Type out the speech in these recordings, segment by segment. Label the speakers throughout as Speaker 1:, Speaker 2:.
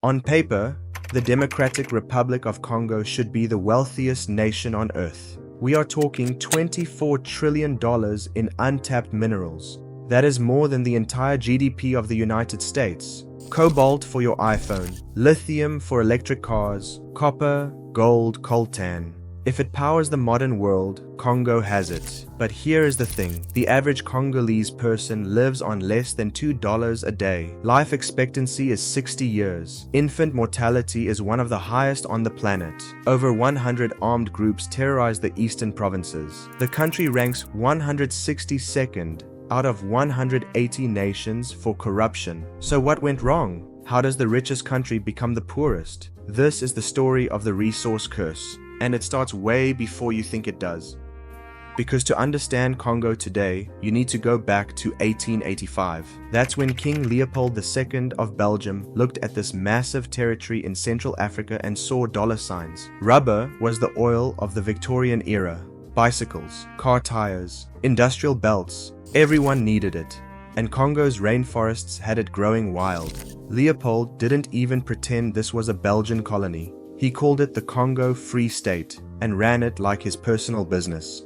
Speaker 1: On paper, the Democratic Republic of Congo should be the wealthiest nation on earth. We are talking $24 trillion in untapped minerals. That is more than the entire GDP of the United States. Cobalt for your iPhone, lithium for electric cars, copper, gold, coltan. If it powers the modern world, Congo has it. But here is the thing. The average Congolese person lives on less than $2 a day. Life expectancy is 60 years. Infant mortality is one of the highest on the planet. Over 100 armed groups terrorize the eastern provinces. The country ranks 162nd out of 180 nations for corruption. So what went wrong? How does the richest country become the poorest? This is the story of the resource curse. And it starts way before you think it does. Because to understand Congo today, you need to go back to 1885. That's when King Leopold II of Belgium looked at this massive territory in Central Africa and saw dollar signs. Rubber was the oil of the Victorian era. Bicycles, car tires, industrial belts, everyone needed it. And Congo's rainforests had it growing wild. Leopold didn't even pretend this was a Belgian colony. He called it the Congo Free State and ran it like his personal business.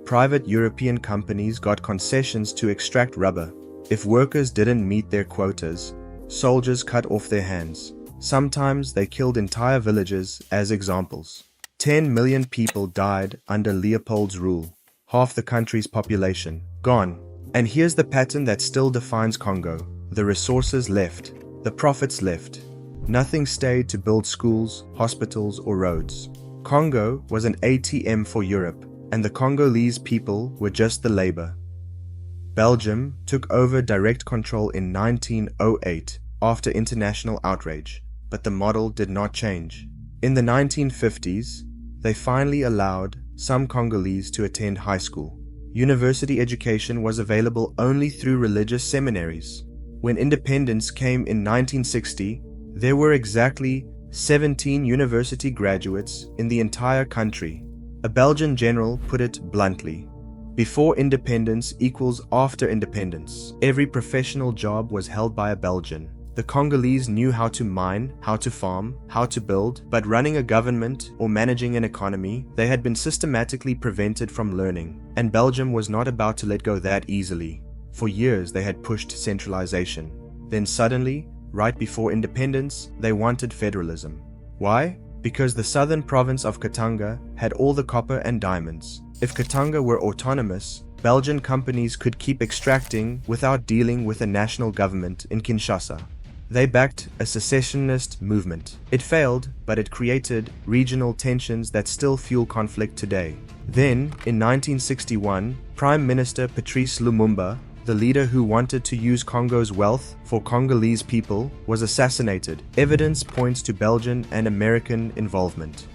Speaker 1: Private European companies got concessions to extract rubber. If workers didn't meet their quotas, soldiers cut off their hands. Sometimes they killed entire villages as examples. 10 million people died under Leopold's rule. Half the country's population gone. And here's the pattern that still defines Congo. The resources left. The profits left. Nothing stayed to build schools, hospitals, or roads. Congo was an ATM for Europe, and the Congolese people were just the labor. Belgium took over direct control in 1908 after international outrage, but the model did not change. In the 1950s, they finally allowed some Congolese to attend high school. University education was available only through religious seminaries. When independence came in 1960, there were exactly 17 university graduates in the entire country. A Belgian general put it bluntly: before independence equals after independence. Every professional job was held by a Belgian. The Congolese knew how to mine, how to farm, how to build, but running a government or managing an economy, they had been systematically prevented from learning. And Belgium was not about to let go that easily. For years they had pushed centralization. Then suddenly, right before independence, they wanted federalism. Why? Because the southern province of Katanga had all the copper and diamonds. If Katanga were autonomous, Belgian companies could keep extracting without dealing with a national government in Kinshasa. They backed a secessionist movement. It failed, but it created regional tensions that still fuel conflict today. Then, in 1961, Prime Minister Patrice Lumumba, the leader who wanted to use Congo's wealth for Congolese people, was assassinated. Evidence points to Belgian and American involvement.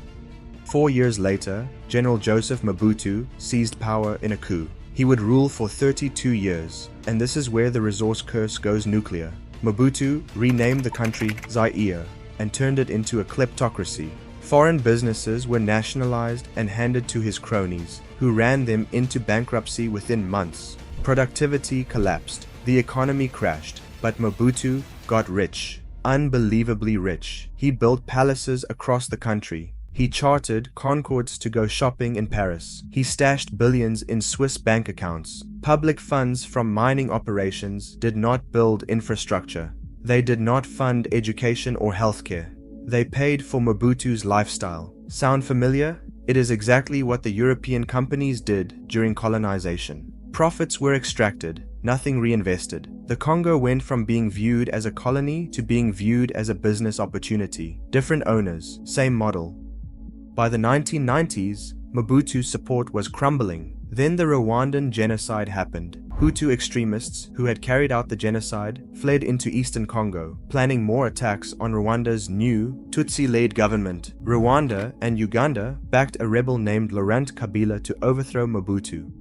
Speaker 1: 4 years later, General Joseph Mobutu seized power in a coup. He would rule for 32 years, and this is where the resource curse goes nuclear. Mobutu renamed the country Zaire and turned it into a kleptocracy. Foreign businesses were nationalized and handed to his cronies, who ran them into bankruptcy within months. Productivity collapsed, the economy crashed, but Mobutu got rich, unbelievably rich. He built palaces across the country. He chartered Concords to go shopping in Paris. He stashed billions in Swiss bank accounts. Public funds from mining operations did not build infrastructure. They did not fund education or healthcare. They paid for Mobutu's lifestyle. Sound familiar? It is exactly what the European companies did during colonization. Profits were extracted, nothing reinvested. The Congo went from being viewed as a colony to being viewed as a business opportunity. Different owners, same model. By the 1990s, Mobutu's support was crumbling. Then the Rwandan genocide happened. Hutu extremists who had carried out the genocide fled into eastern Congo, planning more attacks on Rwanda's new Tutsi-led government. Rwanda and Uganda backed a rebel named Laurent Kabila to overthrow Mobutu.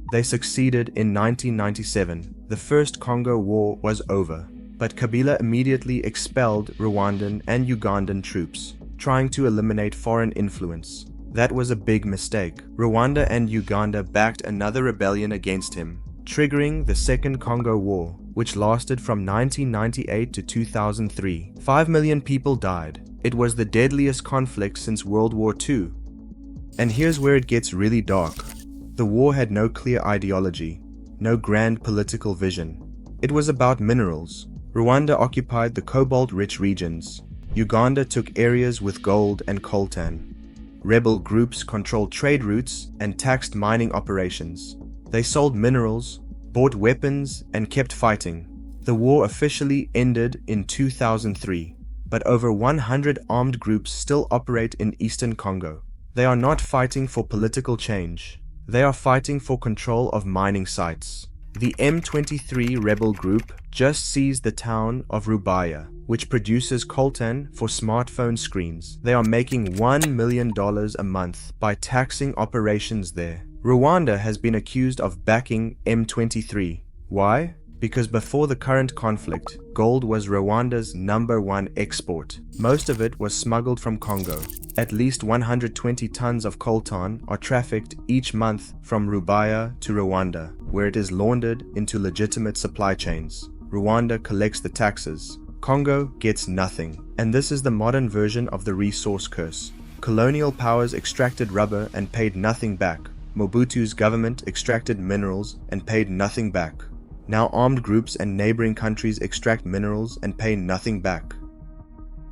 Speaker 1: They succeeded in 1997. The First Congo War was over, but Kabila immediately expelled Rwandan and Ugandan troops, trying to eliminate foreign influence. That was a big mistake. Rwanda and Uganda backed another rebellion against him, triggering the Second Congo War. which lasted from 1998 to 2003. 5 million people died. It was the deadliest conflict since World War II. And here's where it gets really dark. The war had no clear ideology, no grand political vision. It was about minerals. Rwanda occupied the cobalt-rich regions. Uganda took areas with gold and coltan. Rebel groups controlled trade routes and taxed mining operations. They sold minerals, bought weapons, and kept fighting. The war officially ended in 2003, but over 100 armed groups still operate in eastern Congo. They are not fighting for political change. They are fighting for control of mining sites. The M23 rebel group just seized the town of Rubaya, which produces coltan for smartphone screens. They are making $1 million a month by taxing operations there. Rwanda has been accused of backing M23. Why? Because before the current conflict, gold was Rwanda's #1 export. Most of it was smuggled from Congo. At least 120 tons of coltan are trafficked each month from Rubaya to Rwanda, where it is laundered into legitimate supply chains. Rwanda collects the taxes. Congo gets nothing. And this is the modern version of the resource curse. Colonial powers extracted rubber and paid nothing back. Mobutu's government extracted minerals and paid nothing back. Now armed groups and neighboring countries extract minerals and pay nothing back.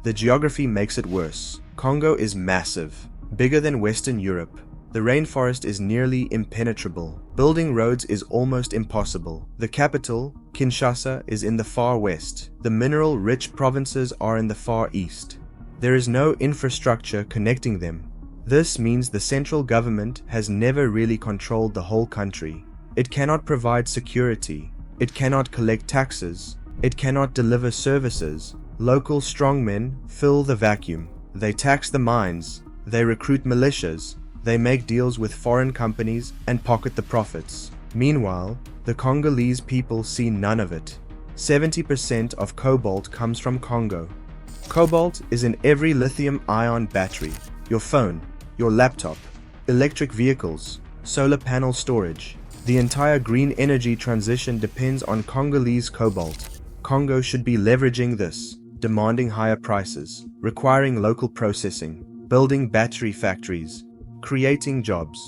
Speaker 1: The geography makes it worse. Congo is massive, bigger than Western Europe. The rainforest is nearly impenetrable. Building roads is almost impossible. The capital, Kinshasa, is in the far west. The mineral-rich provinces are in the far east. There is no infrastructure connecting them. This means the central government has never really controlled the whole country. It cannot provide security. It cannot collect taxes. It cannot deliver services. Local strongmen fill the vacuum. They tax the mines. They recruit militias. They make deals with foreign companies and pocket the profits. Meanwhile, the Congolese people see none of it. 70% of cobalt comes from Congo. Cobalt is in every lithium-ion battery, your phone, your laptop, electric vehicles, solar panel storage. The entire green energy transition depends on Congolese cobalt. Congo should be leveraging this, demanding higher prices, requiring local processing, building battery factories, creating jobs.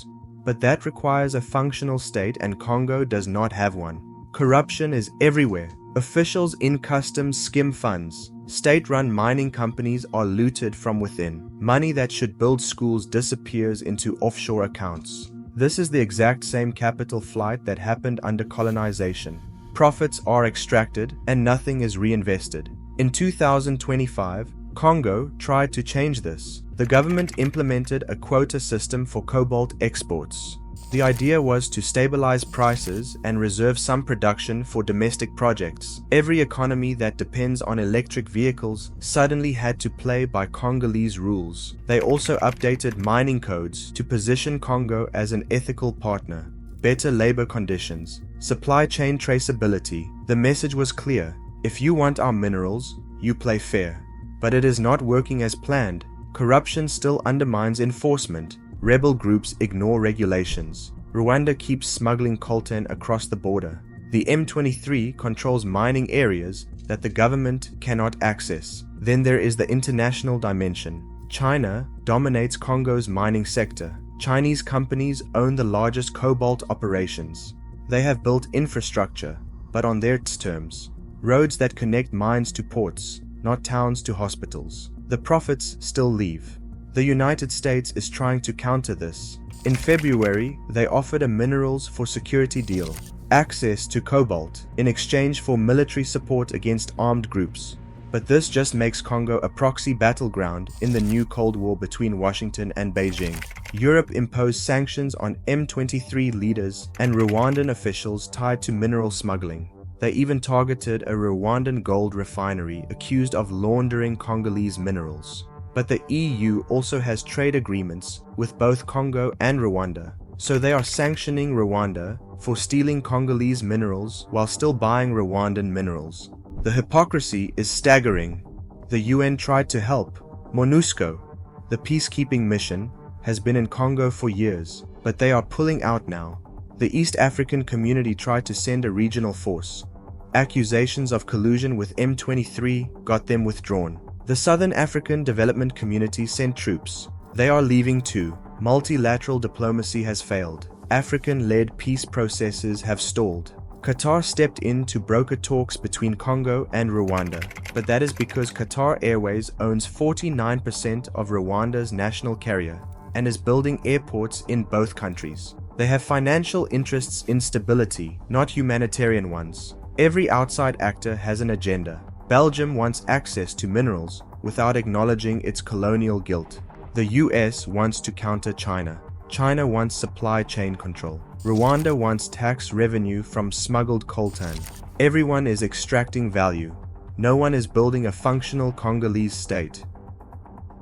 Speaker 1: But that requires a functional state, and Congo does not have one. Corruption is everywhere. Officials in customs skim funds. State-run mining companies are looted from within. Money that should build schools disappears into offshore accounts. This is the exact same capital flight that happened under colonization. Profits are extracted and nothing is reinvested. In 2025, Congo tried to change this. The government implemented a quota system for cobalt exports. The idea was to stabilize prices and reserve some production for domestic projects. Every economy that depends on electric vehicles suddenly had to play by Congolese rules. They also updated mining codes to position Congo as an ethical partner. Better labor conditions, supply chain traceability. The message was clear: if you want our minerals, you play fair. But it is not working as planned. Corruption still undermines enforcement. Rebel groups ignore regulations. Rwanda keeps smuggling coltan across the border. The M23 controls mining areas that the government cannot access. Then there is the international dimension. China dominates Congo's mining sector. Chinese companies own the largest cobalt operations. They have built infrastructure, but on their terms. Roads that connect mines to ports, not towns to hospitals. The profits still leave. The United States is trying to counter this. In February, they offered a minerals for security deal, access to cobalt, in exchange for military support against armed groups. But this just makes Congo a proxy battleground in the new Cold War between Washington and Beijing. Europe imposed sanctions on M23 leaders and Rwandan officials tied to mineral smuggling. They even targeted a Rwandan gold refinery accused of laundering Congolese minerals. But the EU also has trade agreements with both Congo and Rwanda, so they are sanctioning Rwanda for stealing Congolese minerals while still buying Rwandan minerals. The hypocrisy is staggering. The UN tried to help. MONUSCO, the peacekeeping mission, has been in Congo for years, but they are pulling out now. The East African community tried to send a regional force. Accusations of collusion with M23 got them withdrawn. The Southern African Development Community sent troops. They are leaving too. Multilateral diplomacy has failed. African-led peace processes have stalled. Qatar stepped in to broker talks between Congo and Rwanda, but that is because Qatar Airways owns 49% of Rwanda's national carrier and is building airports in both countries. They have financial interests in stability, not humanitarian ones. Every outside actor has an agenda. Belgium wants access to minerals without acknowledging its colonial guilt. The US wants to counter China. China wants supply chain control. Rwanda wants tax revenue from smuggled coltan. Everyone is extracting value. No one is building a functional Congolese state.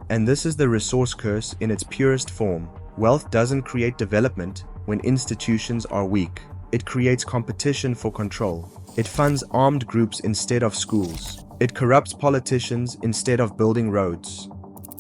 Speaker 1: And this is the resource curse in its purest form. Wealth doesn't create development when institutions are weak. It creates competition for control. It funds armed groups instead of schools. It corrupts politicians instead of building roads.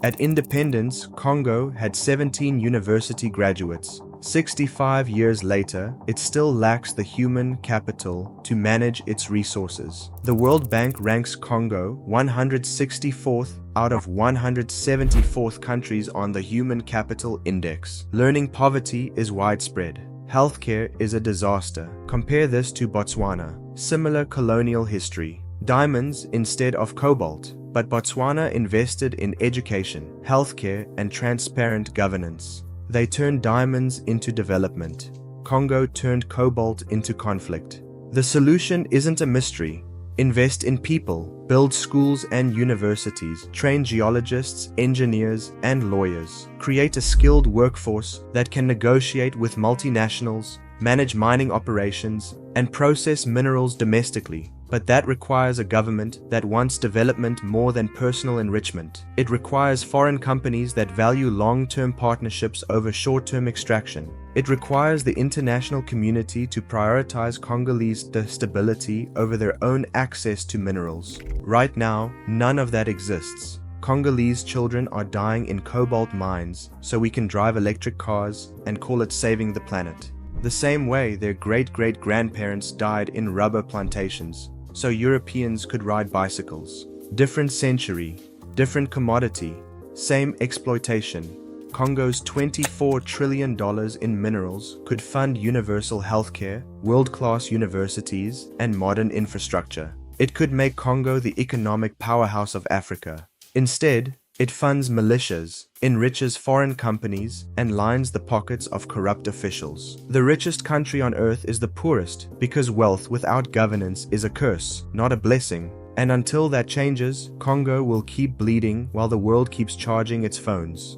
Speaker 1: At independence, Congo had 17 university graduates. 65 years later, it still lacks the human capital to manage its resources. The World Bank ranks Congo 164th out of 174th countries on the Human Capital Index. Learning poverty is widespread. Healthcare is a disaster. Compare this to Botswana. Similar colonial history. Diamonds instead of cobalt. But Botswana invested in education, healthcare, and transparent governance. They turned diamonds into development. Congo turned cobalt into conflict. The solution isn't a mystery. Invest in people, build schools and universities, train geologists, engineers, and lawyers. Create a skilled workforce that can negotiate with multinationals, manage mining operations, and process minerals domestically. But that requires a government that wants development more than personal enrichment. It requires foreign companies that value long-term partnerships over short-term extraction. It requires the international community to prioritize Congolese stability over their own access to minerals. Right now, none of that exists. Congolese children are dying in cobalt mines so we can drive electric cars and call it saving the planet. The same way their great-great-grandparents died in rubber plantations, so Europeans could ride bicycles. Different century, different commodity, same exploitation. Congo's $24 trillion in minerals could fund universal healthcare, world-class universities, and modern infrastructure. It could make Congo the economic powerhouse of Africa. Instead, it funds militias, enriches foreign companies, and lines the pockets of corrupt officials. The richest country on earth is the poorest because wealth without governance is a curse, not a blessing. And until that changes, Congo will keep bleeding while the world keeps charging its phones.